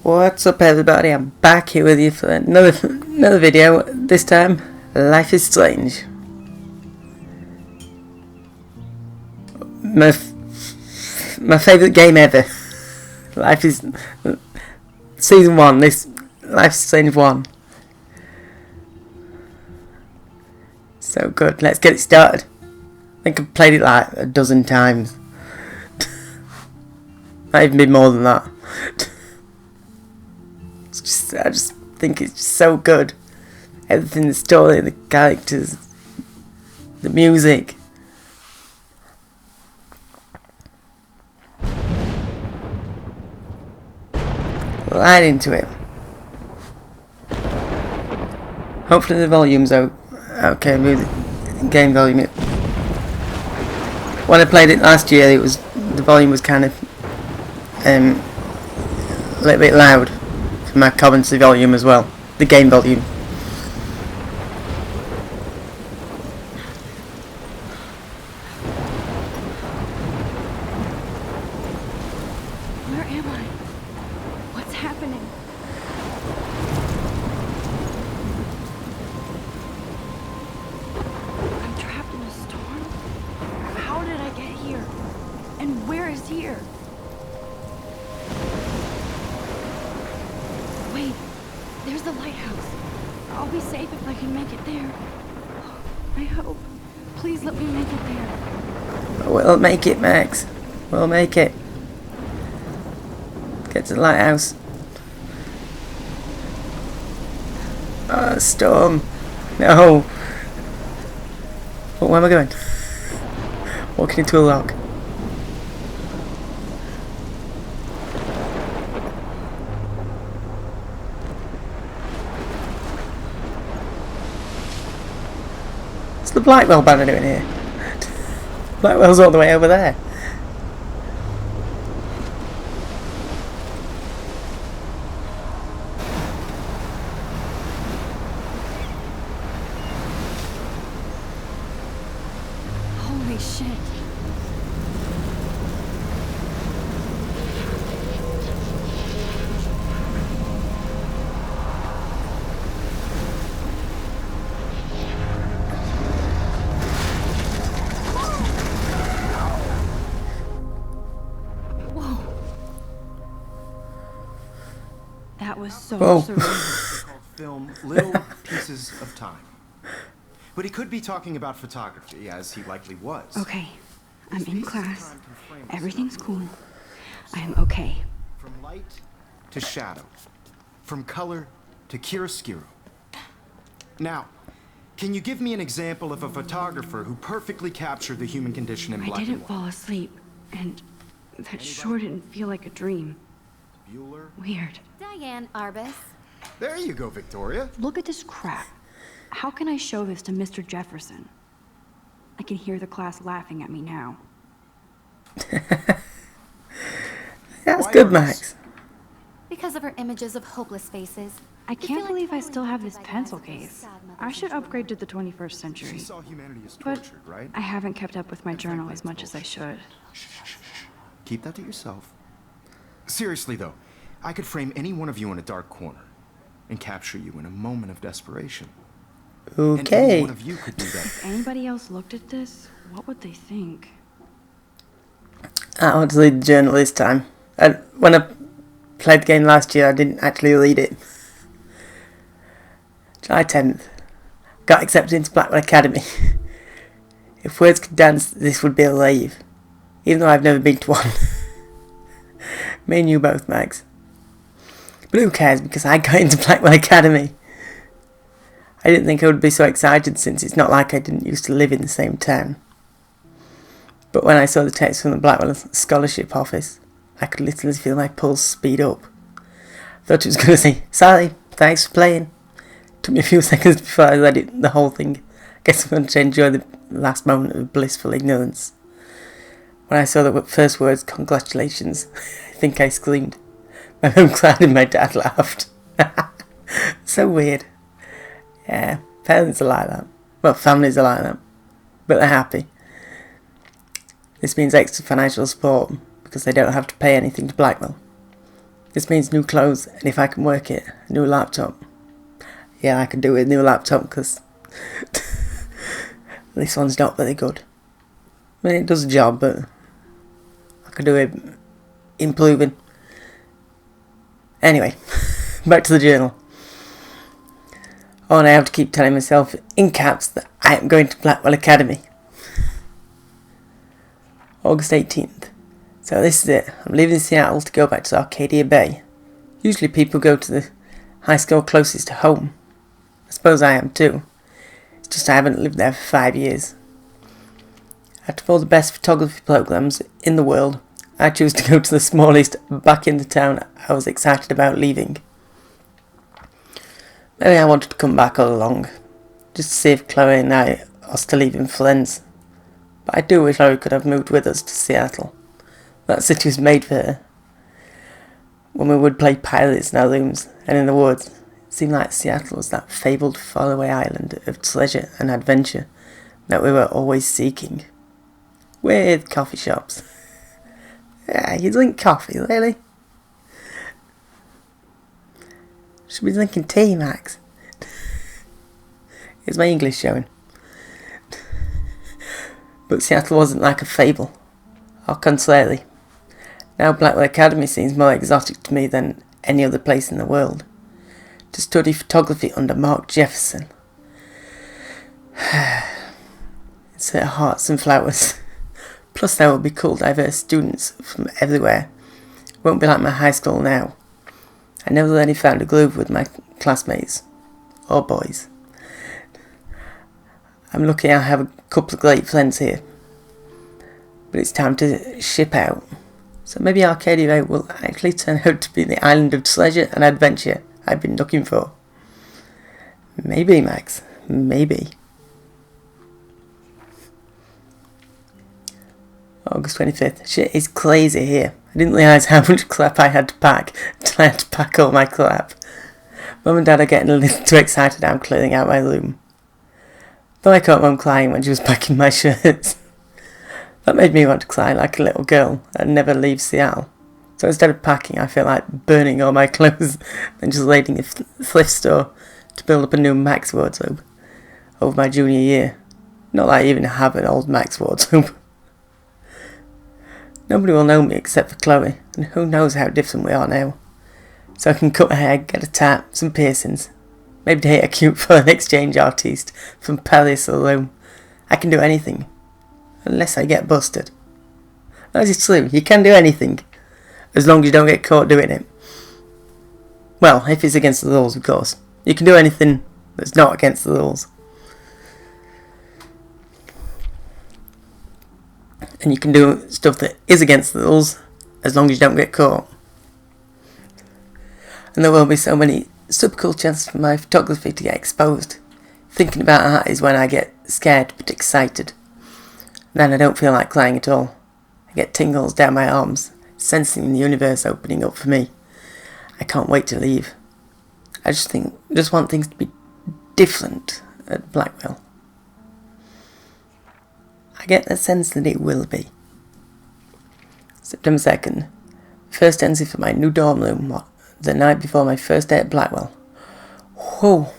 What's up everybody, I'm back here with you for another video. This time, Life is Strange. My favourite game ever. Life is... Season 1, this Life is Strange 1. So good, let's get it started. I think I've played it like a dozen times. Might even be more than that. I just think it's just so good. Everything, the story, the characters, the music. Right into it. Hopefully the volume's okay. Music, game volume. When I played it last year, the volume was kind of a little bit loud. My commentary volume as well, the game volume. Where am I? What's happening? I'm trapped in a storm? How did I get here? And where is here? Wait, there's the lighthouse. I'll be safe if I can make it there. I hope. Please let me make it there. We'll make it, Max. We'll make it. Get to the lighthouse. Oh, storm. No. Oh, where am I going? Walking into a log. What's the Blackwell banner doing here? Blackwell's all the way over there. Holy shit. That was so surreal. Called film Little Pieces of Time. But he could be talking about photography, as he likely was. Okay, I'm These in pieces of class. time can frame Everything's cool. scenery. I am okay. From light to shadow. From color to chiaroscuro. Now, can you give me an example of a photographer who perfectly captured the human condition in I black didn't and white? fall asleep, and that sure didn't feel like a dream. Bueller? Weird. Diane Arbus. There you go, Victoria. Look at this crap. How can I show this to Mr. Jefferson? I can hear the class laughing at me now. That's Why good, are Max. Because of her images of hopeless faces. I You feel can't like believe I totally still have this haunted by the pencil eyes of those case. sad mothers I should and upgrade to children. the 21st century. She saw humanity as But tortured, right? I haven't kept up with my journal as much as I should. Keep that to yourself. Seriously, though, I could frame any one of you in a dark corner and capture you in a moment of desperation. And any Okay. one of you could do that. If anybody else looked at this, what would they think? I want to read the journal this time. When I played the game last year, I didn't actually read it. July 10th. Got accepted into Blackwell Academy. If words could dance, this would be a rave. Even though I've never been to one. Me and you both, Max. But who cares, because I got into Blackwell Academy. I didn't think I would be so excited since it's not like I didn't used to live in the same town. But when I saw the text from the Blackwell Scholarship Office, I could literally feel my pulse speed up. Thought it was going to say, "Sorry, thanks for playing." Took me a few seconds before I read it, the whole thing. I guess I'm going to enjoy the last moment of blissful ignorance. When I saw the first words, "Congratulations," I think I screamed. My mum cried and my dad laughed. So weird. Yeah, parents are like that. Well, families are like that. But they're happy. This means extra financial support because they don't have to pay anything to Blackwell. This means new clothes, and if I can work it, a new laptop. Yeah, I can do it with a new laptop, because this one's not very good. I mean, it does a job, but I can do it improving. Anyway, back to the journal. Oh, and I have to keep telling myself in caps that I am going to Blackwell Academy. August 18th. So this is it. I'm leaving Seattle to go back to Arcadia Bay. Usually people go to the high school closest to home. I suppose I am too. It's just I haven't lived there for 5 years. Out of all the best photography programs in the world, I chose to go to the smallest back in the town I was excited about leaving. Maybe I wanted to come back all along, just to see if Chloe and I are still even friends. But I do wish Chloe could have moved with us to Seattle. That city was made for her. When we would play pirates in our rooms and in the woods, it seemed like Seattle was that fabled faraway island of treasure and adventure that we were always seeking. With coffee shops. Yeah, you drink coffee, really? Should be drinking tea, Max. Here's my English showing. But Seattle wasn't like a fable. Or contrary. Now Blackwell Academy seems more exotic to me than any other place in the world. To study photography under Mark Jefferson. It's hearts and flowers. Plus there will be cool, diverse students from everywhere. It won't be like my high school now. I never really found a groove with my classmates. Or boys. I'm lucky I have a couple of great friends here. But it's time to ship out. So maybe Arcadia Bay will actually turn out to be the island of treasure and adventure I've been looking for. Maybe, Max. Maybe. August 25th. Shit is crazy here. I didn't realise how much crap I had to pack until I had to pack all my crap. Mum and Dad are getting a little too excited I'm clearing out my room. Though I caught Mum crying when she was packing my shirts. That made me want to cry like a little girl and never leave Seattle. So instead of packing, I feel like burning all my clothes and just raiding a thrift store to build up a new Max wardrobe over my junior year. Not that I even have an old Max wardrobe. Nobody will know me except for Chloe, and who knows how different we are now. So I can cut my hair, get a tat, some piercings. Maybe date a cute foreign exchange artiste from Paris or Rome. I can do anything. Unless I get busted. That is true, you can do anything. As long as you don't get caught doing it. Well, if it's against the rules, of course. You can do anything that's not against the rules. And you can do stuff that is against the rules, as long as you don't get caught. And there will be so many subcultures for my photography to get exposed. Thinking about that is when I get scared but excited. Then I don't feel like crying at all. I get tingles down my arms, sensing the universe opening up for me. I can't wait to leave. I just want things to be different at Blackwell. I get the sense that it will be. September 2nd. First entry for my new dorm room the night before my first day at Blackwell. Whoa!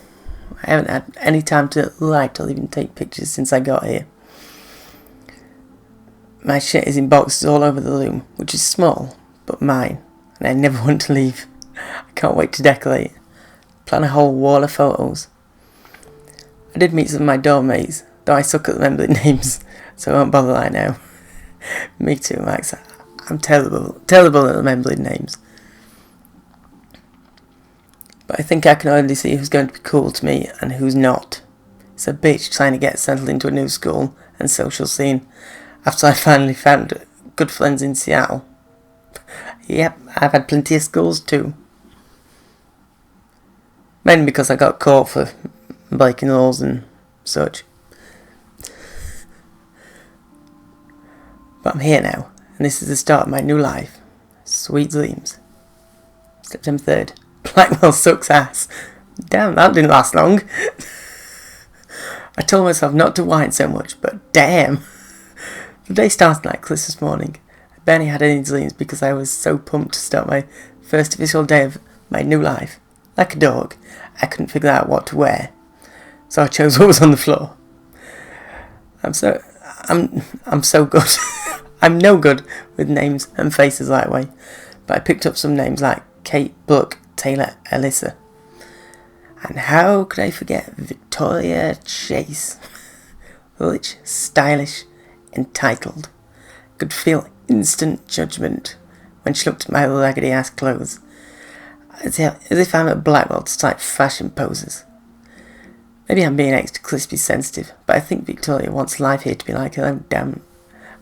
I haven't had any time to write or even take pictures since I got here. My shit is in boxes all over the room, which is small, but mine, and I never want to leave. I can't wait to decorate. Plan a whole wall of photos. I did meet some of my dorm mates, though I suck at remembering names, so I won't bother right now. Me too, Max. I'm terrible at remembering names. But I think I can already see who's going to be cool to me and who's not. It's a bitch trying to get settled into a new school and social scene after I finally found good friends in Seattle. Yep, I've had plenty of schools too. Mainly because I got caught for breaking rules and such. But I'm here now, and this is the start of my new life. Sweet dreams. September 3rd. Blackwell sucks ass. Damn, that didn't last long. I told myself not to whine so much, but damn. The day started like Christmas morning. I barely had any dreams because I was so pumped to start my First official day of my new life. Like a dog, I couldn't figure out what to wear, so I chose what was on the floor. I'm so good. I'm no good with names and faces that way, but I picked up some names like Kate, Buck, Taylor, Alyssa. And how could I forget Victoria Chase? Rich, stylish, entitled. Could feel instant judgment when she looked at my raggedy-ass clothes, as if I'm at Blackwell to type fashion poses. Maybe I'm being extra crispy sensitive, but I think Victoria wants life here to be like her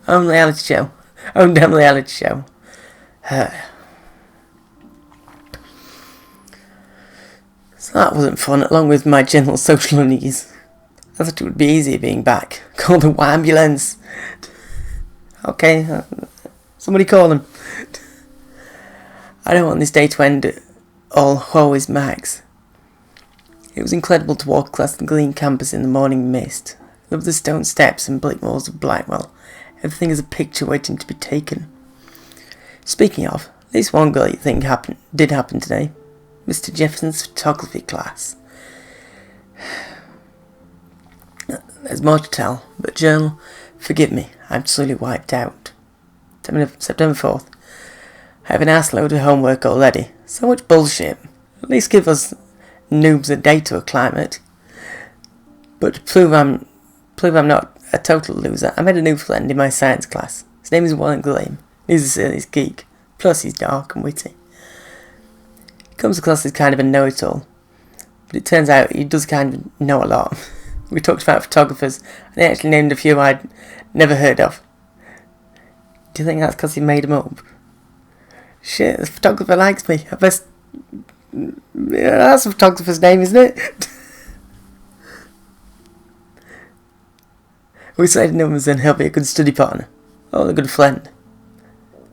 own reality show. Own damn reality show. Her. So that wasn't fun, along with my general social unease. I thought it would be easier being back. Call the ambulance. Okay, somebody call them. I don't want this day to end all woe is Max. It was incredible to walk across the green campus in the morning mist. Love the stone steps and brick walls of Blackwell. Everything is a picture waiting to be taken. Speaking of, at least one great thing did happen today. Mr. Jefferson's photography class. There's more to tell, but journal, forgive me, I'm truly wiped out. September 4th. I have an assload of homework already. So much bullshit. At least give us noobs a day to acclimate. But to prove I'm not a total loser, I made a new friend in my science class. His name is Warren Graham. He's a serious geek. Plus he's dark and witty. He comes across as kind of a know-it-all. But it turns out he does kind of know a lot. We talked about photographers, and he actually named a few I'd never heard of. Do you think that's because he made them up? Shit, the photographer likes me. I best... Yeah, that's a photographer's name, isn't it? We decided numbers and he'll be a good study partner. Oh, a good friend.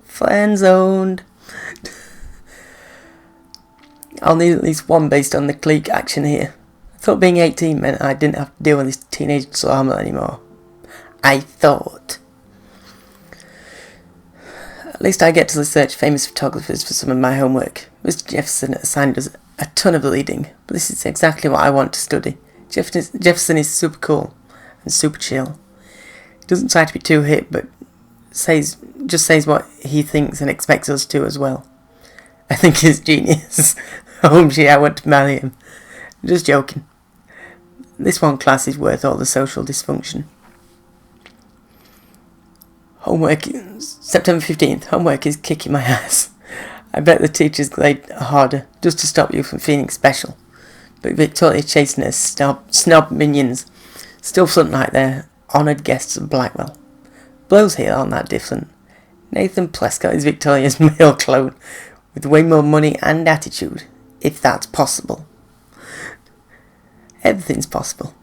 Friend zoned. I'll need at least one based on the clique action here. I thought being 18 meant I didn't have to deal with this teenage drama anymore. I thought. At least I get to research famous photographers for some of my homework. Mr. Jefferson assigned us a ton of reading, but this is exactly what I want to study. Jefferson is super cool and super chill. He doesn't try to be too hip, but just says what he thinks and expects us to as well. I think he's genius. Oh gee, I want to marry him. Just joking. This one class is worth all the social dysfunction. Homework, September 15th. Homework is kicking my ass. I bet the teachers grade harder just to stop you from feeling special. But Victoria chasing her snob minions still front like they're honoured guests of Blackwell. Blows here aren't that different. Nathan Prescott is Victoria's male clone with way more money and attitude, if that's possible. Everything's possible.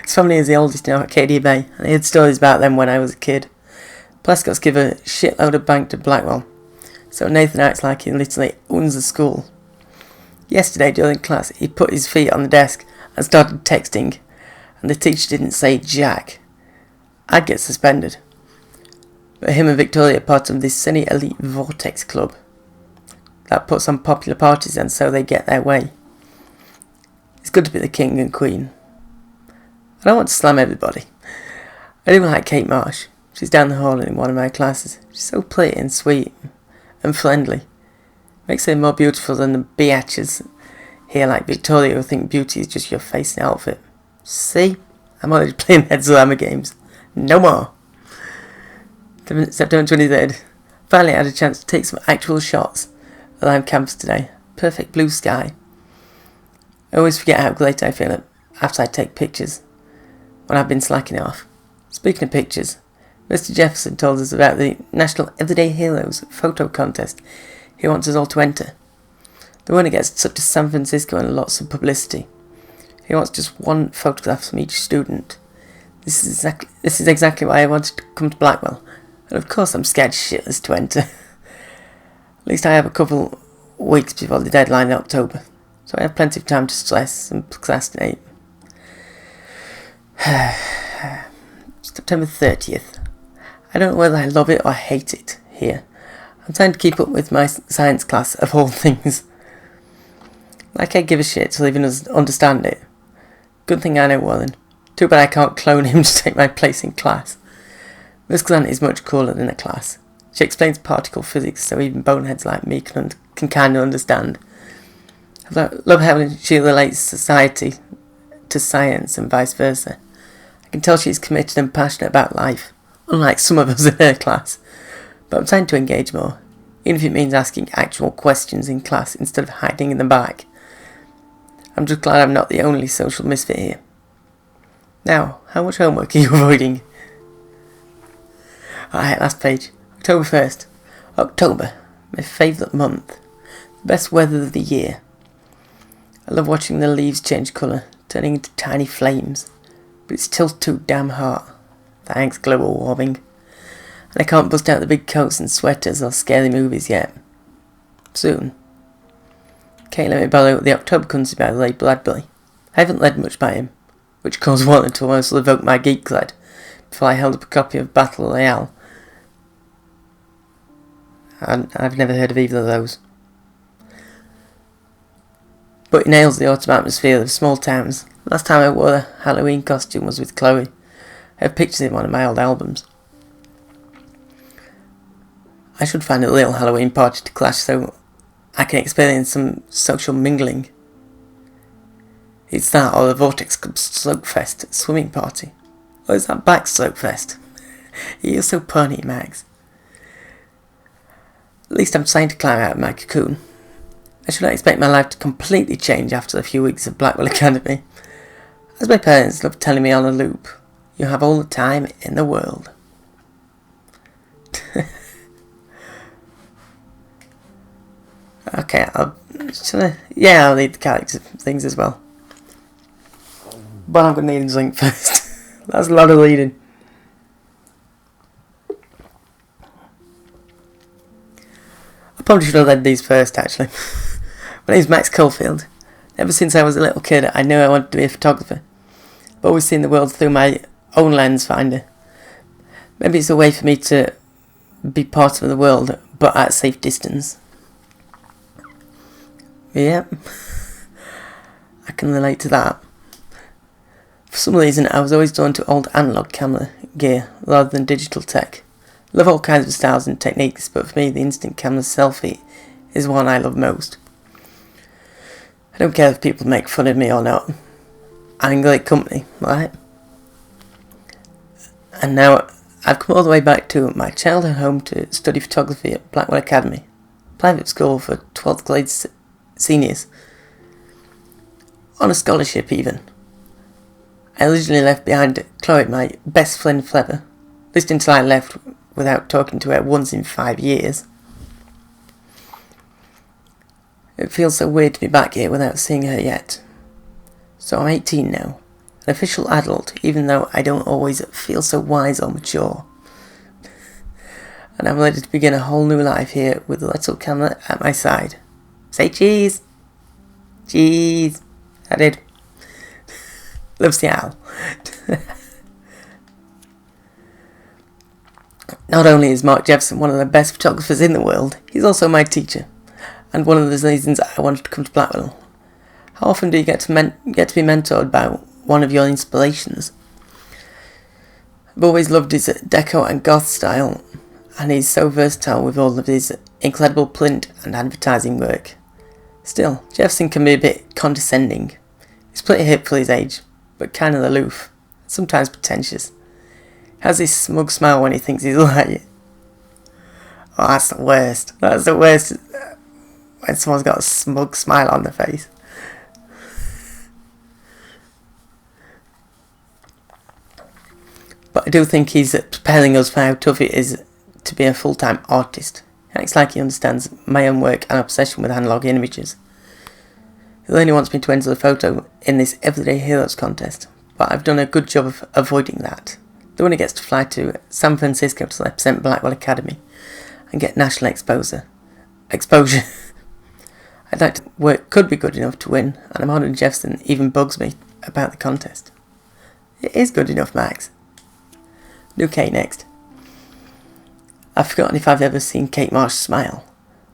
His family is the oldest in Arcadia Bay, and I heard stories about them when I was a kid. Prescott's give a shitload of bank to Blackwell, so Nathan acts like he literally owns the school. Yesterday during class, he put his feet on the desk and started texting, and the teacher didn't say jack. I'd get suspended. But him and Victoria are part of this silly elite vortex club that puts on popular parties and so they get their way. It's good to be the king and queen. I don't want to slam everybody. I do like Kate Marsh. She's down the hall in one of my classes. She's so pretty and sweet and friendly. Makes her more beautiful than the biatches here like Victoria who think beauty is just your face and outfit. See? I'm already playing heads drama games. No more. September 23rd. Finally I had a chance to take some actual shots around campus today. Perfect blue sky. I always forget how great I feel after I take pictures when I've been slacking off. Speaking of pictures, Mr. Jefferson told us about the National Everyday Heroes photo contest he wants us all to enter. The winner gets such to San Francisco and lots of publicity. He wants just one photograph from each student. This is exactly why I wanted to come to Blackwell. And of course I'm scared shitless to enter. At least I have a couple weeks before the deadline in October, so I have plenty of time to stress and procrastinate. September 30th. I don't know whether I love it or hate it here. I'm trying to keep up with my science class of all things. Like I give a shit till even understand it. Good thing I know Warren. Too bad I can't clone him to take my place in class. Miss Grant is much cooler than a class. She explains particle physics so even boneheads like me can kind of understand. I love how she relates society to science and vice versa. I can tell she's committed and passionate about life, unlike some of us in her class. But I'm trying to engage more, even if it means asking actual questions in class instead of hiding in the back. I'm just glad I'm not the only social misfit here. Now, how much homework are you avoiding? Alright, last page. October 1st. October, my favourite month. The best weather of the year. I love watching the leaves change colour, turning into tiny flames. But it's still too damn hot. Thanks, global warming. And I can't bust out the big coats and sweaters or scary movies yet. Soon. Okay, let me borrow the October Country by Ray Bradbury. I haven't read much by him, which caused Warren to almost revoke my geek cred before I held up a copy of Battle Royale. And I've never heard of either of those. But he nails the autumn atmosphere of small towns. Last time I wore a Halloween costume was with Chloe. I have pictures in one of my old albums. I should find a real Halloween party to clash so I can experience some social mingling. It's that or the Vortex Club Slopefest swimming party. Or is that back Slopefest? You're so punny, Max. At least I'm trying to climb out of my cocoon. I should not expect my life to completely change after a few weeks of Blackwell Academy. As my parents love telling me on a loop, you have all the time in the world. Okay, I'll read the character things as well. But I'm going to need a drink first. That's a lot of reading. I probably should have read these first, actually. My name's Max Caulfield. Ever since I was a little kid, I knew I wanted to be a photographer. I've always seen the world through my own lens finder. Maybe it's a way for me to be part of the world, but at a safe distance. Yep. I can relate to that. For some reason, I was always drawn to old analog camera gear rather than digital tech. I love all kinds of styles and techniques, but for me, the instant camera selfie is one I love most. I don't care if people make fun of me or not. I'm in great company, right? And now I've come all the way back to my childhood home to study photography at Blackwell Academy, private school for 12th grade seniors. On a scholarship even. I originally left behind Chloe, my best friend forever, at least until I left without talking to her once in 5 years. It feels so weird to be back here without seeing her yet. So I'm 18 now, an official adult, even though I don't always feel so wise or mature. And I'm ready to begin a whole new life here with a little camera at my side. Say cheese! Cheese! I did. Loves the owl. Not only is Mark Jefferson one of the best photographers in the world, he's also my teacher, and one of the reasons I wanted to come to Blackwell. How often do you get to be mentored by one of your inspirations? I've always loved his deco and goth style, and he's so versatile with all of his incredible print and advertising work. Still, Jefferson can be a bit condescending. He's pretty hip for his age, but kind of aloof, sometimes pretentious. He has this smug smile when he thinks he's right. Oh, that's the worst. That's the worst when someone's got a smug smile on their face. But I do think he's preparing us for how tough it is to be a full-time artist. He acts like he understands my own work and obsession with analog images. He only wants me to enter the photo in this Everyday Heroes contest, but I've done a good job of avoiding that. The winner gets to fly to San Francisco to represent Blackwell Academy and get national exposure. I'd like to work could be good enough to win, and I'm honoured Jefferson even bugs me about the contest. It is good enough, Max. Okay, next. I've forgotten if I've ever seen Kate Marsh smile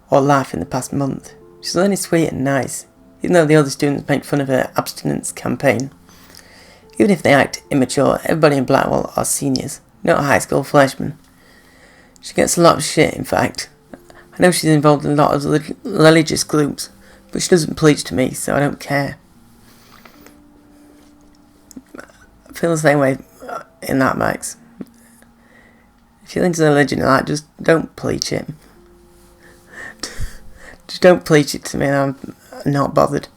or laugh in the past month. She's only sweet and nice, even though the other students make fun of her abstinence campaign. Even if they act immature, everybody in Blackwell are seniors, not high school freshmen. She gets a lot of shit, in fact. I know she's involved in a lot of religious groups, but she doesn't preach to me, so I don't care. I feel the same way in that, Max. If you're into religion and that, just don't preach it. Just don't preach it to me, and I'm not bothered.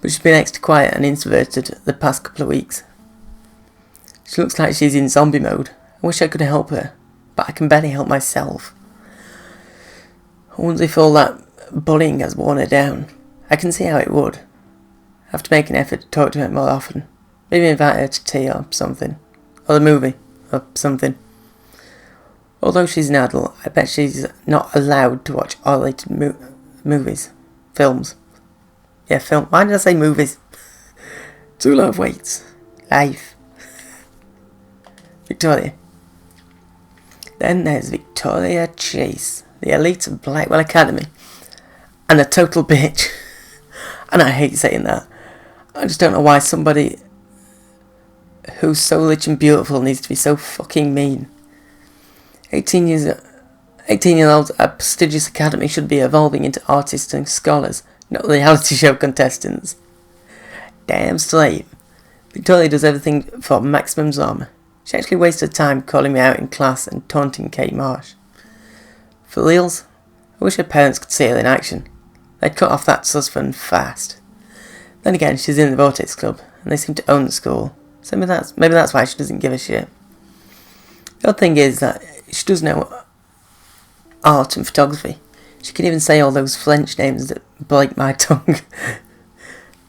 But she's been extra quiet and introverted the past couple of weeks. She looks like she's in zombie mode. I wish I could help her, but I can barely help myself. I wonder if all that bullying has worn her down. I can see how it would. I have to make an effort to talk to her more often. Maybe invite her to tea or something. Or a movie or something. Although she's an adult, I bet she's not allowed to watch R-rated movies. Films. Yeah, film. Why did I say movies? Too lot of weights. Life. Victoria. Then there's Victoria Chase, the elite of Blackwell Academy. And a total bitch. And I hate saying that. I just don't know why somebody who's so rich and beautiful needs to be so fucking mean. 18-year-olds at a prestigious academy should be evolving into artists and scholars, not reality show contestants. Damn straight. Victoria does everything for maximum drama. She actually wasted time calling me out in class and taunting Kate Marsh. For reals, I wish her parents could see her in action. They'd cut off that husband fast. Then again, she's in the Vortex Club, and they seem to own the school, so maybe that's why she doesn't give a shit. The other thing is that she does know art and photography. She can even say all those French names that break my tongue.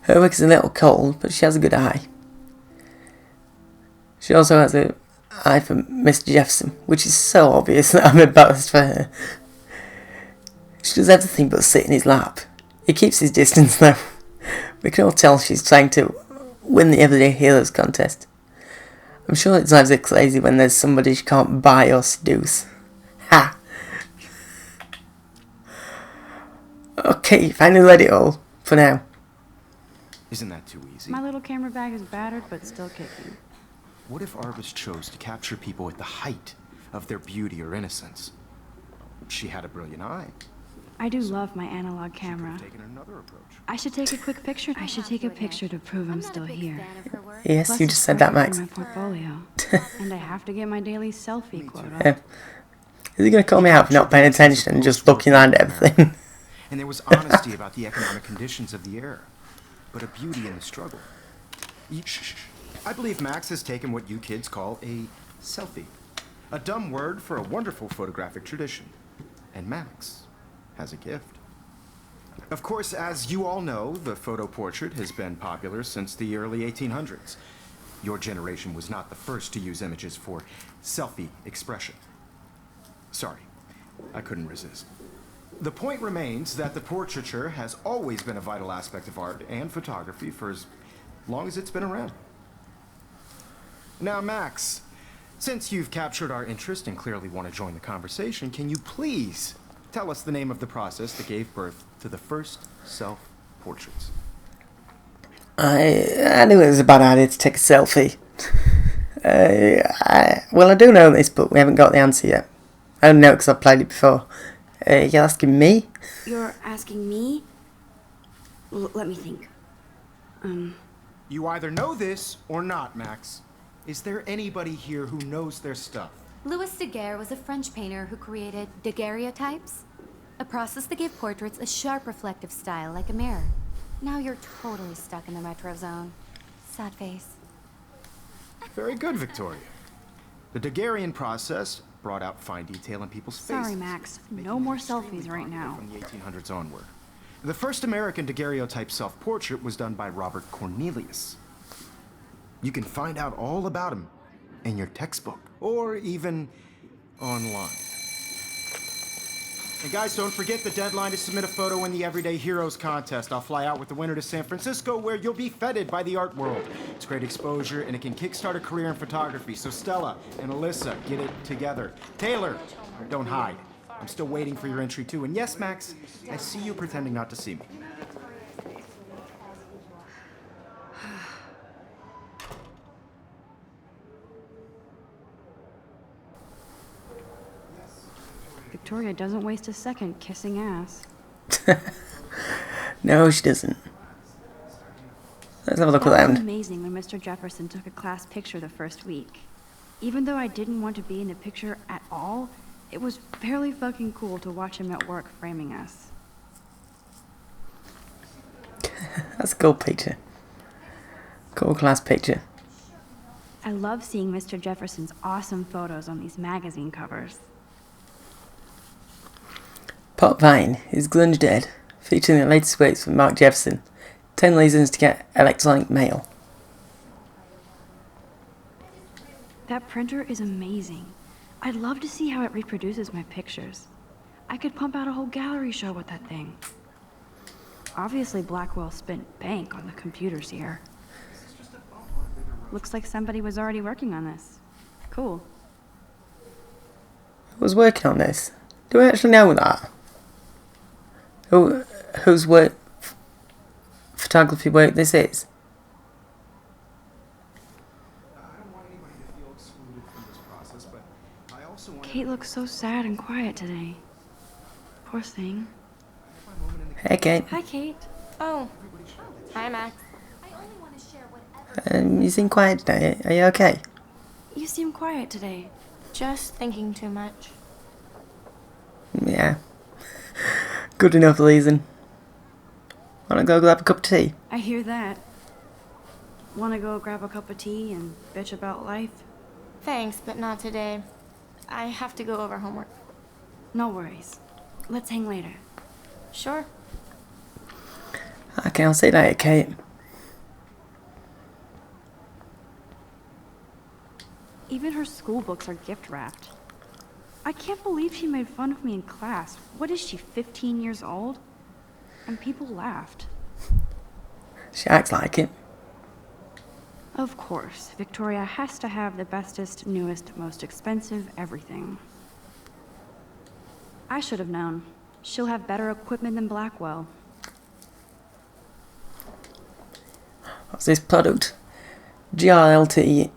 Her work is a little cold, but she has a good eye. She also has an eye for Mr. Jefferson, which is so obvious that I'm embarrassed for her. She does everything but sit in his lap. He keeps his distance though. We can all tell she's trying to win the Everyday Heroes contest. I'm sure it drives her crazy when there's somebody she can't buy or seduce. Ha! Okay, finally read it all. For now. Isn't that too easy? My little camera bag is battered, but still kicking. What if Arbus chose to capture people at the height of their beauty or innocence? She had a brilliant eye. I do love my analog She could camera. have taken another approach. I should take a quick picture. I should take a picture to prove I'm not a still big here. fan of her work. Yes, Plus you it's just said that, perfect Max. for my portfolio. And I have to get my daily selfie quota. Yeah. Is he going to call me out for not paying attention and just looking around at everything? And there was honesty about the economic conditions of the era, but a beauty in the struggle. I believe Max has taken what you kids call a selfie. A dumb word for a wonderful photographic tradition. And Max has a gift. Of course, as you all know, the photo portrait has been popular since the early 1800s. Your generation was not the first to use images for selfie expression. Sorry, I couldn't resist. The point remains that the portraiture has always been a vital aspect of art and photography for as long as it's been around. Now, Max, since you've captured our interest and clearly want to join the conversation, can you please tell us the name of the process that gave birth to the first self-portraits? I knew it was a bad idea to take a selfie. Well, I do know this, but we haven't got the answer yet. I don't know because I've played it before. You're asking me? You're asking me? Let me think. You either know this or not, Max. Is there anybody here who knows their stuff? Louis Daguerre was a French painter who created daguerreotypes, a process that gave portraits a sharp reflective style like a mirror. Now you're totally stuck in the retro zone. Sad face. Very good, Victoria. The Daguerrean process brought out fine detail in people's faces. Sorry, Max. making No them more extremely selfies right popular now. From the 1800s onward. The first American daguerreotype self-portrait was done by Robert Cornelius. You can find out all about him in your textbook, or even online. And guys, don't forget the deadline to submit a photo in the Everyday Heroes contest. I'll fly out with the winner to San Francisco, where you'll be feted by the art world. It's great exposure, and it can kickstart a career in photography. So Stella and Alyssa, get it together. Taylor, don't hide. I'm still waiting for your entry too. And yes, Max, I see you pretending not to see me. Victoria doesn't waste a second kissing ass. No, she doesn't. Let's have a look That was around. amazing when Mr. Jefferson took a class picture the first week. Even though I didn't want to be in the picture at all, it was fairly fucking cool to watch him at work framing us. That's a cool picture. Cool class picture. I love seeing Mr. Jefferson's awesome photos on these magazine covers. Pop Vine is Grunge Dead, featuring the latest quotes from Mark Jefferson. 10 reasons to get electronic mail. That printer is amazing. I'd love to see how it reproduces my pictures. I could pump out a whole gallery show with that thing. Obviously, Blackwell spent bank on the computers here. Looks like somebody was already working on this. Cool. Who was working on this? Do we actually know that? Whose photography work this is? Kate looks so sad and quiet today. Poor thing. Hey, Kate. Hi, Kate. Oh. Hi, Max. You seem quiet today. Are you okay? You seem quiet today. Just thinking too much. Yeah. Good enough reason. Wanna go grab a cup of tea? I hear that. Wanna go grab a cup of tea and bitch about life? Thanks, but not today. I have to go over homework. No worries. Let's hang later. Sure. Okay, I'll see you later, Kate. Even her school books are gift wrapped. I can't believe she made fun of me in class. What is she, 15 years old? And people laughed. She acts like it. Of course, Victoria has to have the bestest, newest, most expensive everything. I should have known. She'll have better equipment than Blackwell. What's this product? GRLT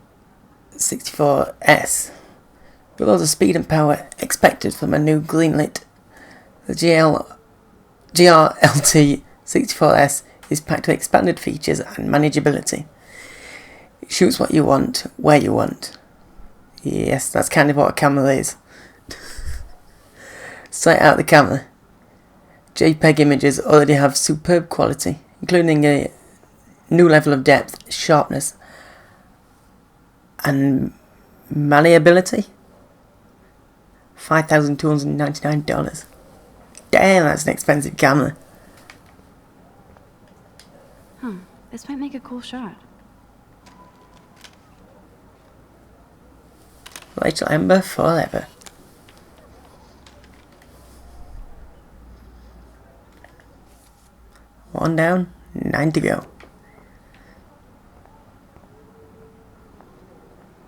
64S. With all the speed and power expected from a new greenlit, the GRLT 64S is packed with expanded features and manageability. It shoots what you want, where you want. Yes, that's kind of what a camera is. Sight out the camera. JPEG images already have superb quality, including a new level of depth, sharpness, and malleability. $5,299. Damn, that's an expensive camera. This might make a cool shot. Rachel Amber forever. One down, 9 to go.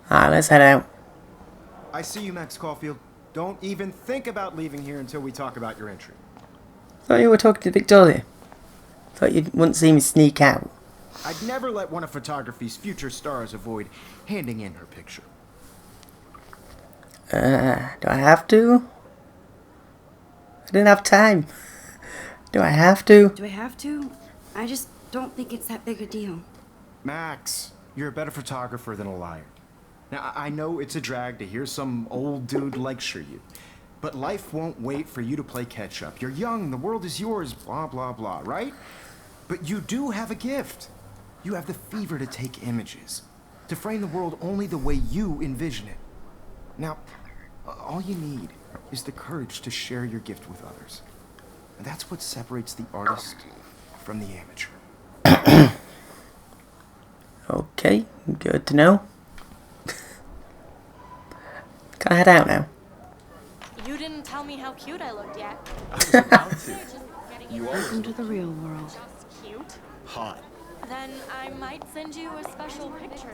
Alright, let's head out. I see you, Max Caulfield. Don't even think about leaving here until we talk about your entry. Thought you were talking to Victoria. Thought you wouldn't see me sneak out. I'd never let one of photography's future stars avoid handing in her picture. Do I have to? I didn't have time. Do I have to? Do I have to? I just don't think it's that big a deal. Max, you're a better photographer than a liar. Now, I know it's a drag to hear some old dude lecture you, but life won't wait for you to play catch-up. You're young, the world is yours, blah, blah, blah, right? But you do have a gift. You have the fever to take images, to frame the world only the way you envision it. Now, all you need is the courage to share your gift with others. And that's what separates the artist from the amateur. Okay, good to know. Can I head out now? You didn't tell me how cute I looked yet. I was about to. You always Welcome to the real world. Cute. hot. Then I might send you a special picture.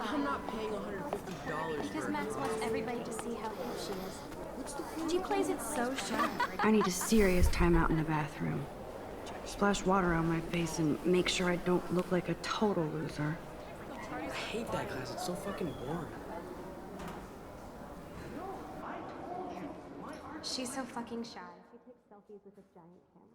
I'm not paying $150 Because for Max wants everybody to see how hip she is. She plays it so sharp. I need a serious timeout in the bathroom. Splash water on my face and make sure I don't look like a total loser. I hate that class. It's so fucking boring. She's so fucking shy. She takes selfies with a giant camera.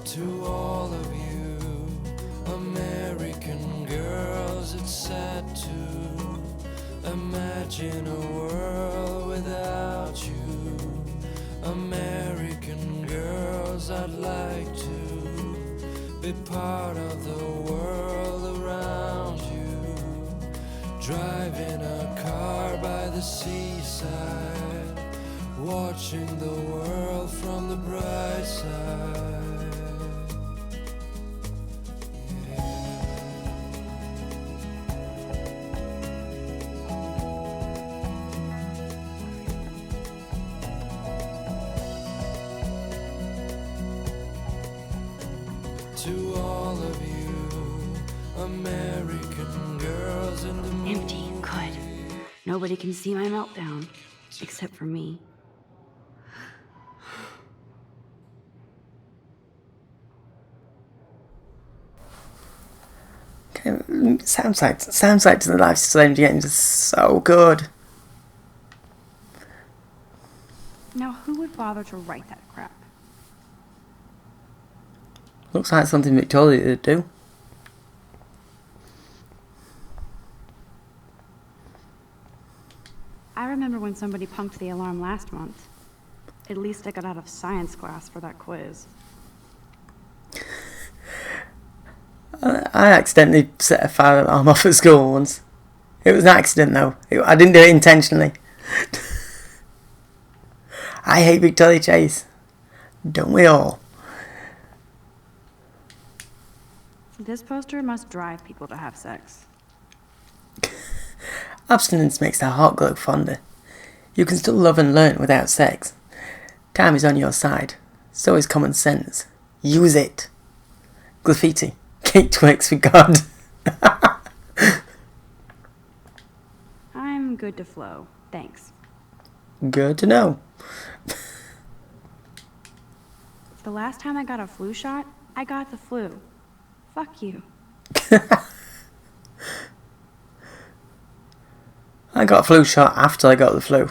To all of you American girls, it's sad to imagine a world without you. American girls, I'd like to be part of the world around you. Driving a car by the seaside, watching the world from the bright side. To all of you American girls in the Empty. Good. Nobody can see my meltdown. Except for me. Okay, soundsight to the Life Strange games is so good. Now, who would bother to write that crap? Looks like something Victoria would do. I remember when somebody punked the alarm last month. At least I got out of science class for that quiz. I accidentally set a fire alarm off at school once. It was an accident though. I didn't do it intentionally. I hate Victoria Chase. Don't we all? This poster must drive people to have sex. Abstinence makes the heart glow fonder. You can still love and learn without sex. Time is on your side. So is common sense. Use it. Graffiti. Kate Twix for God. I'm good to flow. Thanks. Good to know. The last time I got a flu shot, I got the flu. Fuck you. I got a flu shot after I got the flu.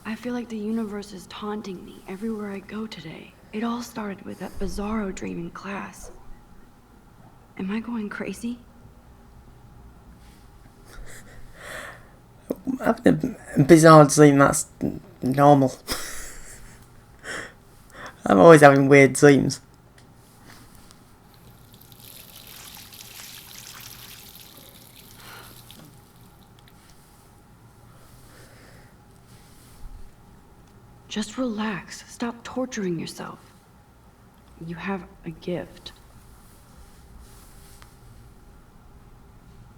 I feel like the universe is taunting me everywhere I go today. It all started with that bizarro dream in class. Am I going crazy? Having a bizarre dream, that's normal. I'm always having weird dreams. Just relax. Stop torturing yourself. You have a gift.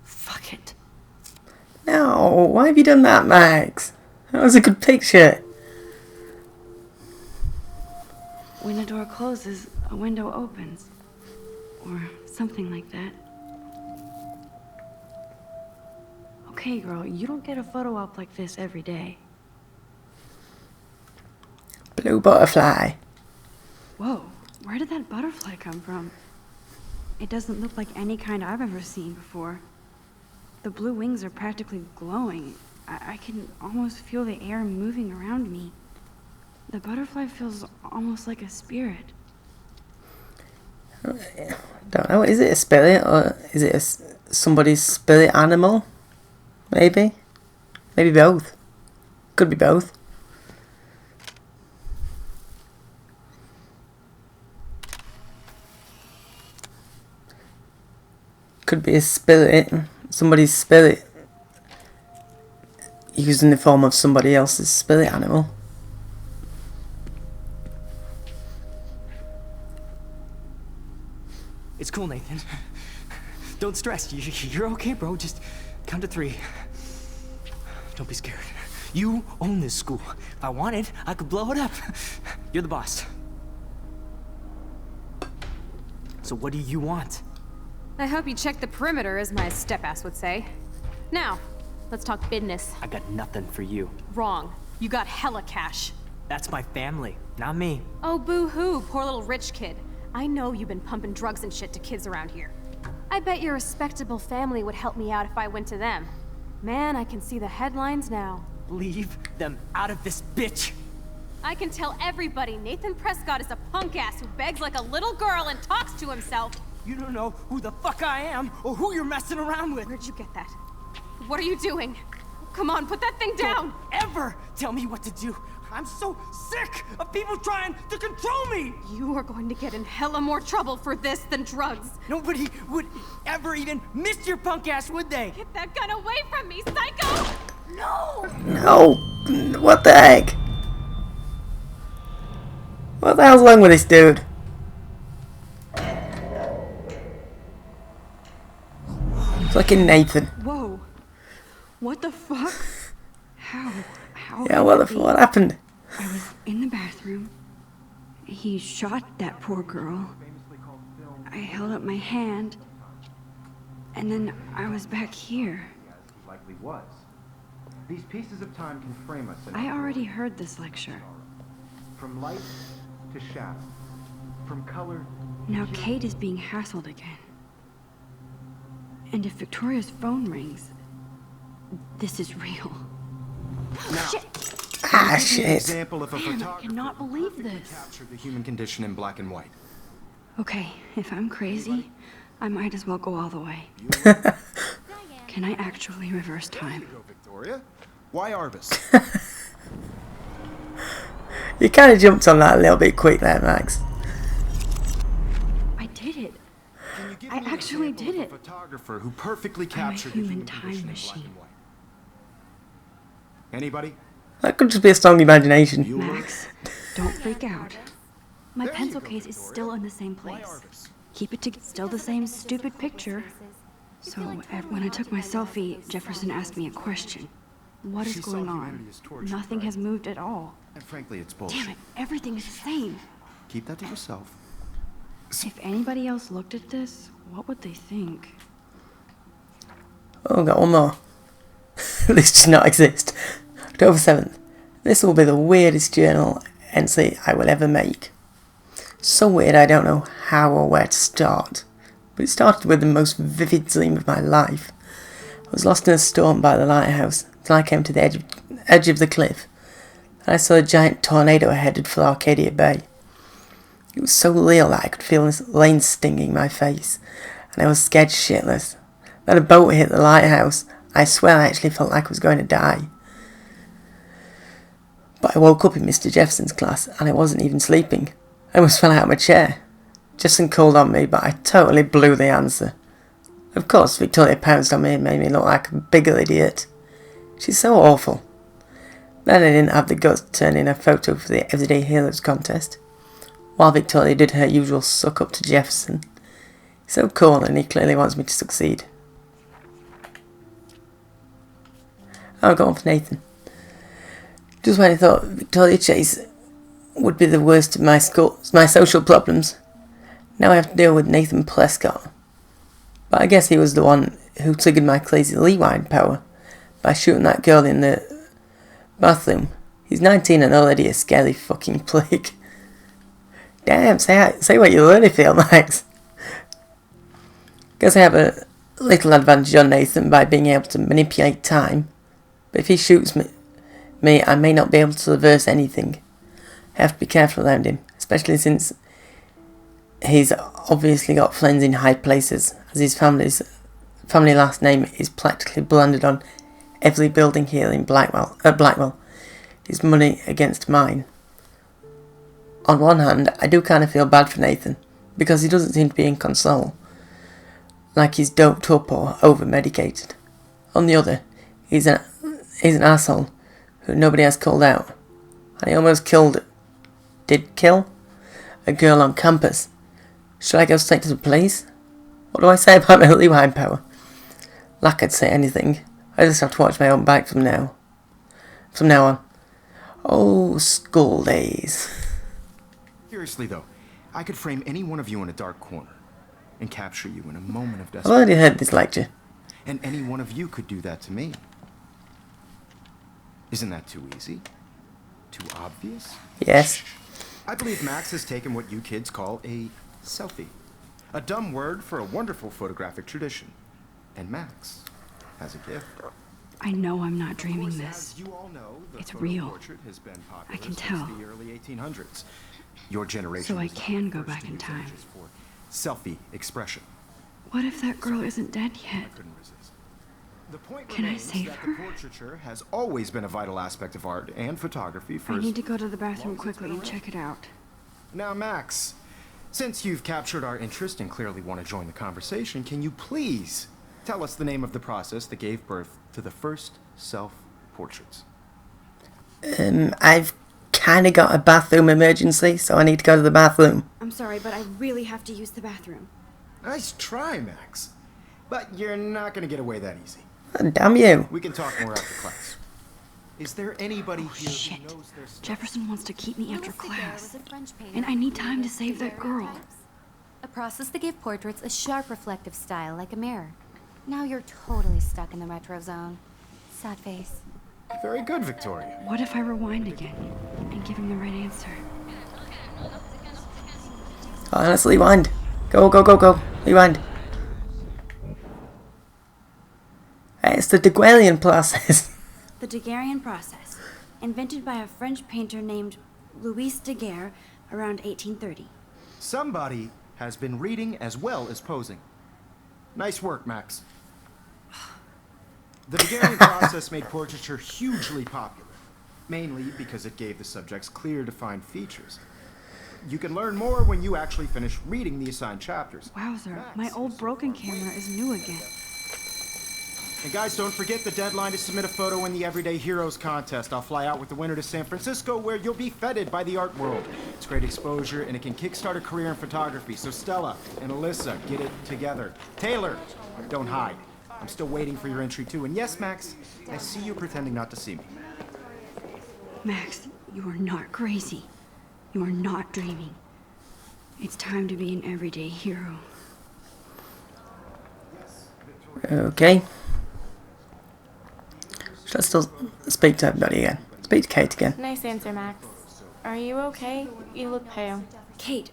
Fuck it. No, why have you done that, Max? That was a good picture. When a door closes, a window opens. Or something like that. Okay, girl, you don't get a photo op like this every day. Blue butterfly. Whoa, where did that butterfly come from? It doesn't look like any kind I've ever seen before. The blue wings are practically glowing. I can almost feel the air moving around me. The butterfly feels almost like a spirit. Don't know, is it a spirit or is it somebody's spirit animal? Maybe? Maybe both. Could be both. could be a spirit, somebody's spirit, used in the form of somebody else's spirit animal. It's cool, Nathan. Don't stress. You're okay, bro. Just count to 3. Don't be scared. You own this school. If I wanted, I could blow it up. You're the boss. So what do you want? I hope you check the perimeter, as my step-ass would say. Now, let's talk business. I got nothing for you. Wrong. You got hella cash. That's my family, not me. Oh, boo-hoo, poor little rich kid. I know you've been pumping drugs and shit to kids around here. I bet your respectable family would help me out if I went to them. Man, I can see the headlines now. Leave them out of this, bitch! I can tell everybody Nathan Prescott is a punk ass who begs like a little girl and talks to himself. You don't know who the fuck I am or who you're messing around with. Where'd you get that? What are you doing? Come on, put that thing down! Don't ever tell me what to do. I'm so sick of people trying to control me! You are going to get in hella more trouble for this than drugs. Nobody would ever even miss your punk ass, would they? Get that gun away from me, psycho! No! No! What the heck? What the hell's wrong with this dude? Fucking Nathan. Whoa. What the fuck? How Yeah, what happened? I was in the bathroom. He shot that poor girl. I held up my hand. And then I was back here. Likely was. These pieces of time can frame us. I already heard this lecture. From light to shadow. From color. Now Kate is being hassled again. And if Victoria's phone rings, this is real. Now, Shit! Ah, an shit. example of a Damn, I photographer cannot believe who this. captured the human condition in black and white. Okay, if I'm crazy, I might as well go all the way. Can I actually reverse time? Go, Victoria. Why Arvis? You kind of jumped on that a little bit quick there, Max. I did it. Can you give I me an actually example did of a it. photographer who perfectly I'm a captured the human human time condition in black machine. and white? Anybody? That could just be a strong imagination. Bueller? Max, don't freak out. My There you pencil go, case is Victoria. still in the same Why place. Arvis? Keep it together. Still the same stupid picture. So when I took my selfie, Jefferson asked me a question. What is She saw going humanity on? as torture, Nothing right? has moved at all. And frankly, it's bullshit. Damn it, everything is the same. Keep that to yourself. If anybody else looked at this, what would they think? Oh, got one more. This does not exist. October 7th. This will be the weirdest journal entry I will ever make. So weird I don't know how or where to start. But it started with the most vivid dream of my life. I was lost in a storm by the lighthouse till I came to the edge of the cliff. And I saw a giant tornado headed for Arcadia Bay. It was so real that I could feel this rain stinging my face, and I was scared shitless. Then a boat hit the lighthouse. I swear I actually felt like I was going to die. But I woke up in Mr. Jefferson's class, and I wasn't even sleeping. I almost fell out of my chair. Jefferson called on me, but I totally blew the answer. Of course, Victoria pounced on me and made me look like a bigger idiot. She's so awful. Then I didn't have the guts to turn in a photo for the Everyday Heroes contest. While Victoria did her usual suck up to Jefferson. He's so cool and he clearly wants me to succeed. I'll go on for Nathan. Just when I thought Victoria Chase would be the worst of my social problems, now I have to deal with Nathan Prescott. But I guess he was the one who triggered my crazy rewind power by shooting that girl in the bathroom. He's 19 and already a scary fucking prig. Damn, say what you really feel, Max. Guess I have a little advantage on Nathan by being able to manipulate time. But if he shoots me, I may not be able to reverse anything. I have to be careful around him, especially since he's obviously got friends in high places, as his family last name is practically branded on every building here in Blackwell. His money against mine. On one hand, I do kind of feel bad for Nathan, because he doesn't seem to be in control. like he's doped up or over-medicated. On the other, he's an asshole who nobody has called out. And he almost did kill a girl on campus. Should I go straight to the police? What do I say about my rewind power? Like I'd say anything. I just have to watch my own back from now on. Oh, school days. Seriously though, I could frame any one of you in a dark corner and capture you in a moment of I've desperation. already heard this lecture. And any one of you could do that to me. Isn't that too easy? Too obvious? Yes. I believe Max has taken what you kids call a selfie. A dumb word for a wonderful photographic tradition. And Max has a gift. I know I'm not dreaming As this. you all know, the It's photo real. portrait has been popular I can since tell. the early 1800s. Your generation So I was the can go first back to in use time. images for selfie expression. What if that girl isn't dead I yet? couldn't resist. The point Can I remains save that her? the portraiture has always been a vital aspect of art and photography for I as need to go to the bathroom quickly and check it out. Now, Max, since you've captured our interest and clearly want to join the conversation, can you please tell us the name of the process that gave birth to the first self-portraits? I've kind of got a bathroom emergency, so I need to go to the bathroom. I'm sorry, but I really have to use the bathroom. Nice try, Max. But you're not going to get away that easy. Oh, damn you. We can talk more after class. Is there anybody here Shit. who knows their stuff? Jefferson wants to keep me after Louis Daguerre class. was a French painter And I need who time to created save that girl. daguerreotypes, a process that gave portraits a sharp reflective style like a mirror. Now you're totally stuck in the retro zone. Sad face. Very good, Victoria. What if I rewind again and give him the right answer? Oh, let's rewind. Go. Rewind. It's the Daguerrean process. The Daguerrean process, invented by a French painter named Louis Daguerre around 1830. Somebody has been reading as well as posing. Nice work, Max. The Daguerrean process made portraiture hugely popular, mainly because it gave the subjects clear, defined features. You can learn more when you actually finish reading the assigned chapters. Wowzer, my old broken camera is new again. And guys, don't forget the deadline to submit a photo in the Everyday Heroes contest. I'll fly out with the winner to San Francisco, where you'll be feted by the art world. It's great exposure, and it can kickstart a career in photography. So Stella and Alyssa, get it together. Taylor, don't hide. I'm still waiting for your entry too. And yes, Max, I see you pretending not to see me. Max, you are not crazy. You are not dreaming. It's time to be an everyday hero. Okay. Should I still speak to everybody again? Speak to Kate again. Nice answer, Max. Are you okay? You look pale. Kate,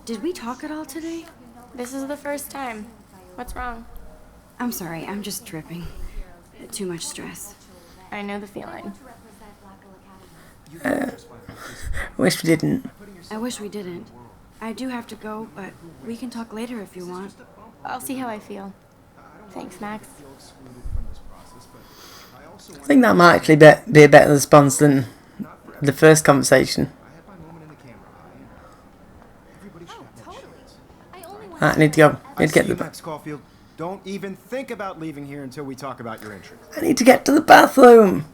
did we talk at all today? This is the first time. What's wrong? I'm sorry, I'm just tripping. Too much stress. I know the feeling. Wish we didn't. I wish we didn't. I do have to go, but we can talk later if you want. I'll see how I feel. Thanks, Max. I think that might actually be a better response than the first conversation. I need to go. I need to get to the Max Caulfield. Don't even think about leaving here until we talk about your interest. I need to get to the bathroom.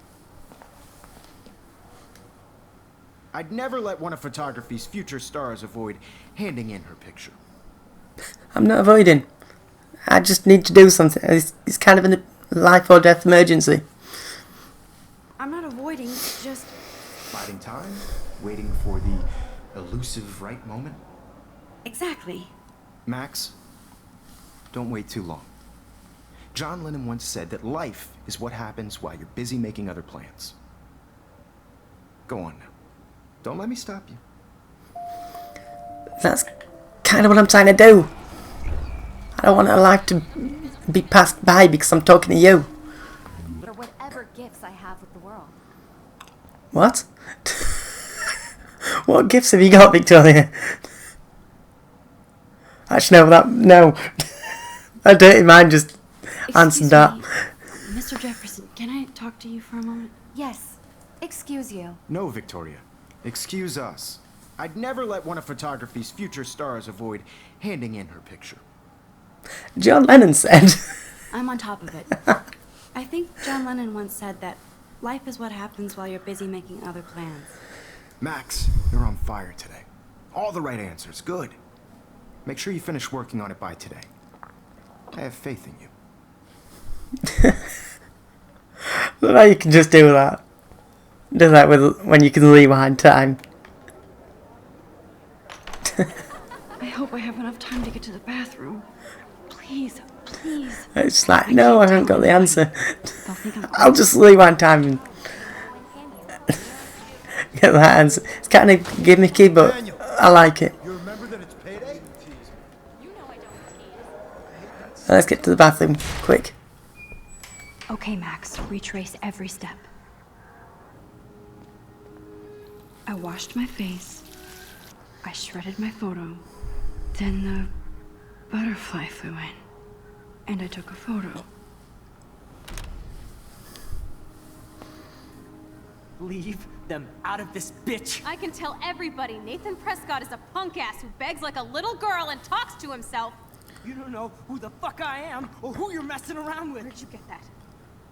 I'd never let one of photography's future stars avoid handing in her picture. I'm not avoiding. I just need to do something. It's kind of a life or death emergency. I'm not avoiding, just... Biding time, waiting for the elusive right moment. Exactly. Max, don't wait too long. John Lennon once said that life is what happens while you're busy making other plans. Go on now. Don't let me stop you. That's kind of what I'm trying to do. I don't want our life to be passed by because I'm talking to you. For whatever gifts I have with the world. What? What gifts have you got, Victoria? Actually, no. I don't mind just answering that. Mr. Jefferson, can I talk to you for a moment? Yes. Excuse you. No, Victoria. Excuse us. I'd never let one of photography's future stars avoid handing in her picture. John Lennon said. I'm on top of it. I think John Lennon once said that life is what happens while you're busy making other plans. Max, you're on fire today. All the right answers. Good. Make sure you finish working on it by today. I have faith in you. Look how you can just do that. Do that with when you can rewind time. I hope I have enough time to get to the bathroom. Please, please. It's like, no, I haven't got the answer. They'll think I'm I'll just rewind time and get that answer. It's kind of gimmicky, but I like it. You remember that it's payday? Let's get to the bathroom, quick. Okay, Max, retrace every step. I washed my face. I shredded my photo. Then the butterfly flew in. And I took a photo. Leave them out of this bitch. I can tell everybody Nathan Prescott is a punk ass who begs like a little girl and talks to himself. You don't know who the fuck I am or who you're messing around with. Where'd you get that?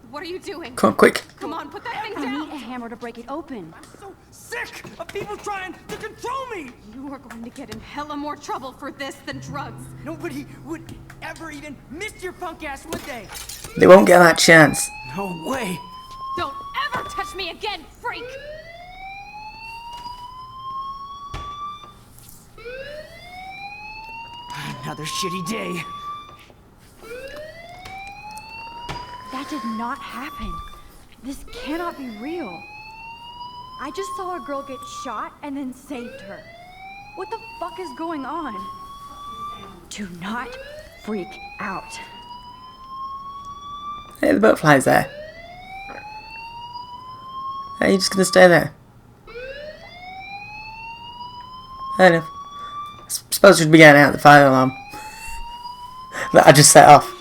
What are you doing? Come on, quick. Come on, put that thing I down. need a hammer to break it open. I'm so sick of people trying to control me. You are going to get in hella more trouble for this than drugs. Nobody would ever even miss your punk ass, would they? They won't get that chance. No way. Don't ever touch me again, freak! Another shitty day. That did not happen. This cannot be real. I just saw a girl get shot and then saved her. What the fuck is going on? Do not freak out. Hey, the butterfly's there. Are you just gonna stay there? Fair enough. I suppose we'd be getting out the fire alarm that I just set off.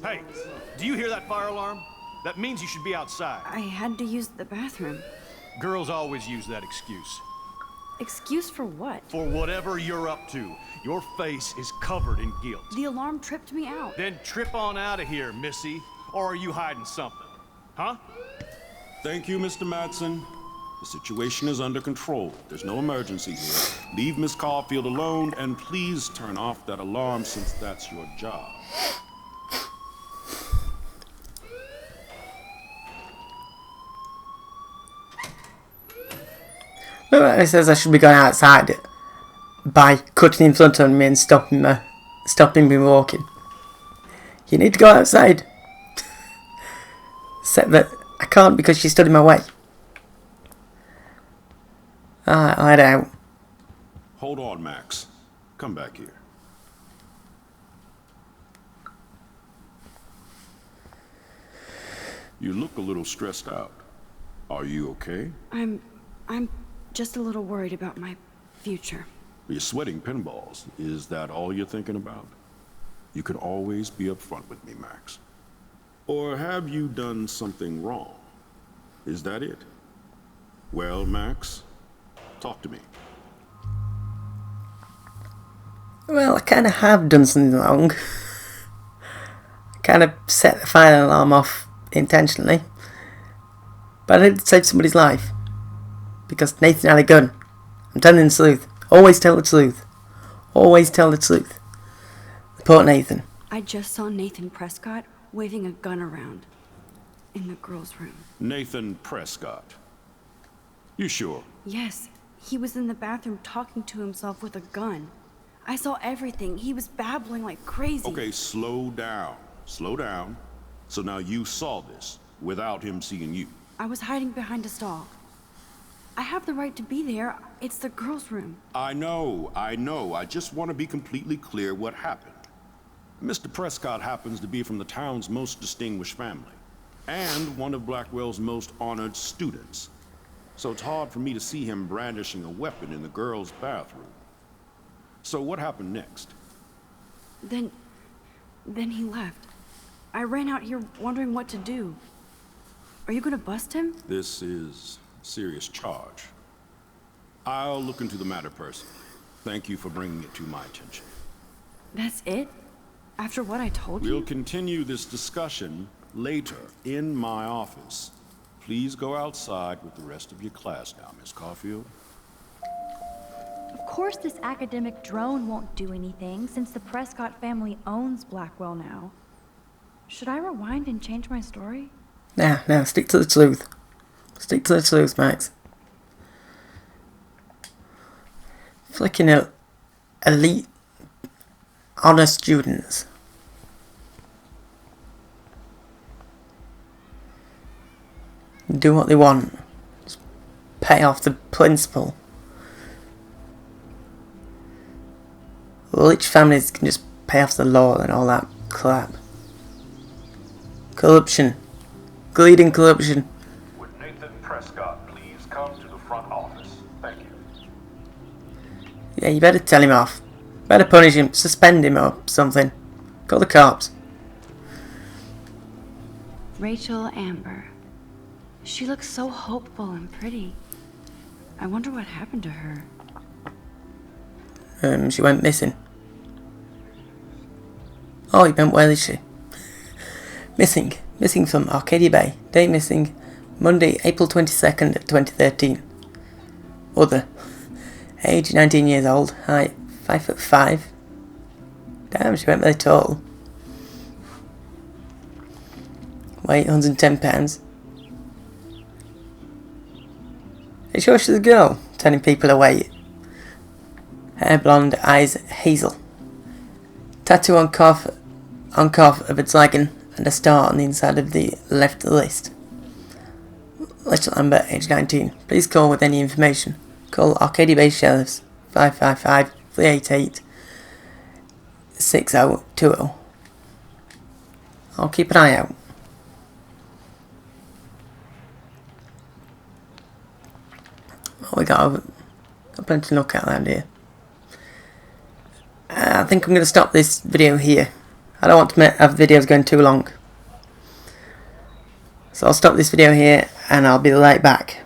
Hey, do you hear that fire alarm? That means you should be outside. I had to use the bathroom. Girls always use that excuse. Excuse for what? For whatever you're up to, your face is covered in guilt. The alarm tripped me out. Then trip on out of here, Missy. Or are you hiding something? Huh? Thank you, Mr. Madsen. The situation is under control. There's no emergency here. Leave Miss Caulfield alone, and please turn off that alarm since that's your job. Look, it says I should be going outside by cutting in front of me and stopping me walking. You need to go outside. Except that I can't because she stood in my way. Alright, I'll head out. Hold on, Max. Come back here. You look a little stressed out. Are you okay? I'm just a little worried about my future. You're sweating pinballs. Is that all you're thinking about? You can always be upfront with me, Max. Or have you done something wrong? Is that it? Well, Max, talk to me. Well, I kind of have done something wrong. I kind of set the fire alarm off intentionally. But I did save somebody's life. Because Nathan had a gun. I'm telling the truth. Always tell the truth. Always tell the truth. Report Nathan. I just saw Nathan Prescott waving a gun around in the girls' room. Nathan Prescott. You sure? Yes, he was in the bathroom talking to himself with a gun. I saw everything. He was babbling like crazy. Okay, slow down. Slow down. So now you saw this without him seeing you. I was hiding behind a stall. I have the right to be there. It's the girls' room. I know. I just want to be completely clear what happened. Mr. Prescott happens to be from the town's most distinguished family, and one of Blackwell's most honored students. So it's hard for me to see him brandishing a weapon in the girls' bathroom. So what happened next? Then he left. I ran out here wondering what to do. Are you gonna bust him? This is a serious charge. I'll look into the matter personally. Thank you for bringing it to my attention. That's it? After what I told you? We'll continue this discussion later in my office. Please go outside with the rest of your class now, Miss Caulfield. Of course this academic drone won't do anything since the Prescott family owns Blackwell now. Should I rewind and change my story? Nah, stick to the truth. Stick to the truth, Max. Flicking out elite honor students. Do what they want. Just pay off the principal. Rich families can just pay off the law and all that crap. Corruption. Greed and corruption. Would Nathan Prescott please come to the front office? Thank you. Yeah, you better tell him off. Better punish him, suspend him or something. Call the cops. Rachel Amber. She looks so hopeful and pretty. I wonder what happened to her. She went missing. Oh, you meant where is she? Missing. Missing from Arcadia Bay. Date missing. Monday, April 22nd, 2013. Other. Age 19 years old. Height 5'5". Damn, she went very tall. Weight 110 pounds. Are you sure she's a girl? Turning people away. Hair blonde, eyes hazel. Tattoo on calf of a dragon and a star on the inside of the left wrist. Rachel Amber, age 19. Please call with any information. Call Arcadia Bay Sheriffs 555-388-6020. I'll keep an eye out. Oh, we got plenty to look at around here. I think I'm going to stop this video here. I don't want to have videos going too long. So I'll stop this video here and I'll be right back.